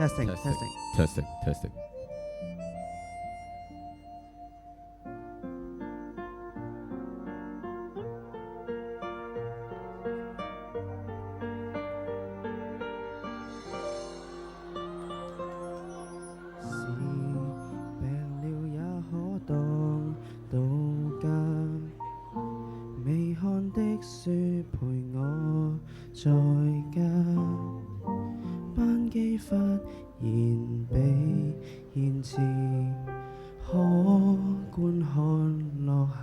testing。未看的書陪我在家，班機忽然比現前可觀看落下。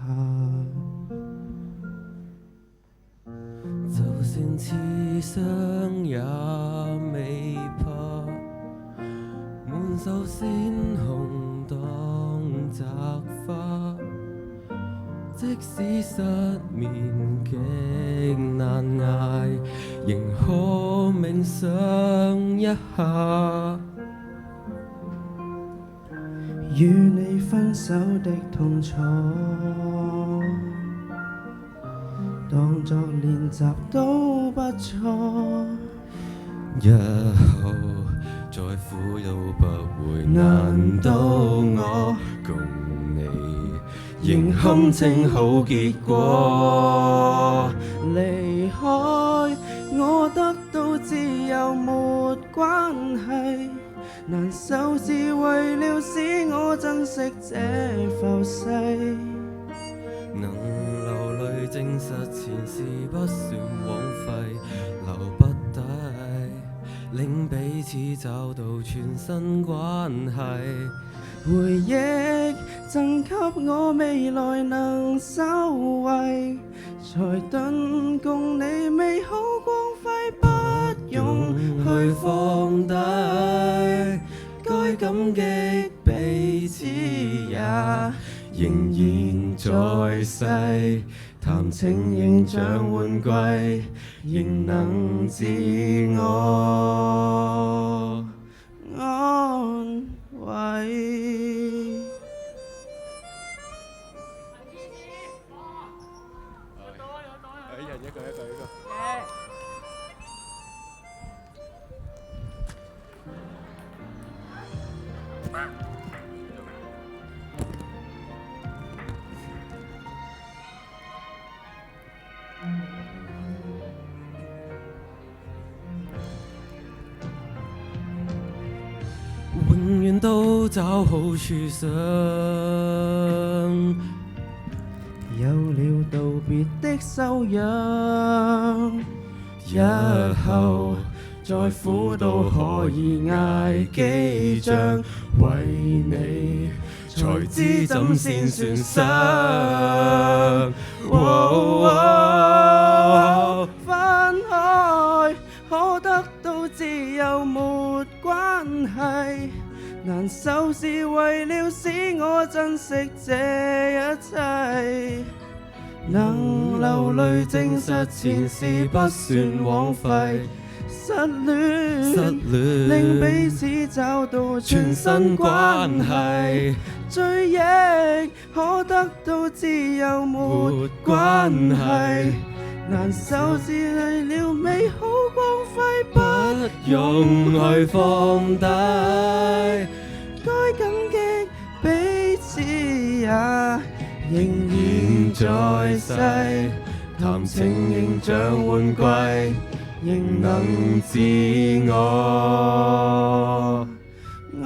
就算刺傷也未怕，滿手鮮紅當摘花。即使失眠極難捱，仍可冥想一下。與你分手的痛楚，當作練習都不錯。日後再苦都不會難到我共你仍堪稱好結果。離開我得到自由沒關係，難受是為了使我珍惜這浮世。能流淚證實前事不算枉費，留不低令彼此找到全新關係。回憶贈給我未來能收穫，才頓共你美好光輝不用去放低。該感激彼此也仍然在世，談情仍像玩具，仍能自我安慰。永遠都找好處想，有了道別的修養，日後再苦都可以捱幾仗，為你才知怎先算傷。分開可得到自由沒關係，難受是為了使我珍惜這一切。能流淚證實前事不算枉費，失戀令彼此找到全新關係。追憶可得到自由沒關係，難受是為了美好光輝不用去放低。該感激彼此也仍然在世，談情仍像玩具，仍能自我安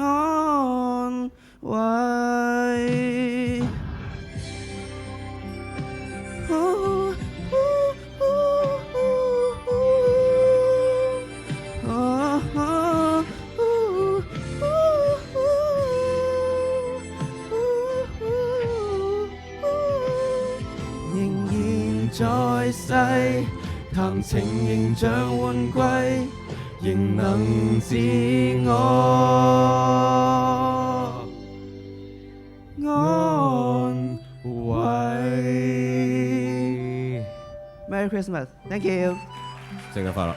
慰。仍然在世，談情仍像玩具，仍能自我安慰。Merry Christmas，Thank you。聖誕快樂！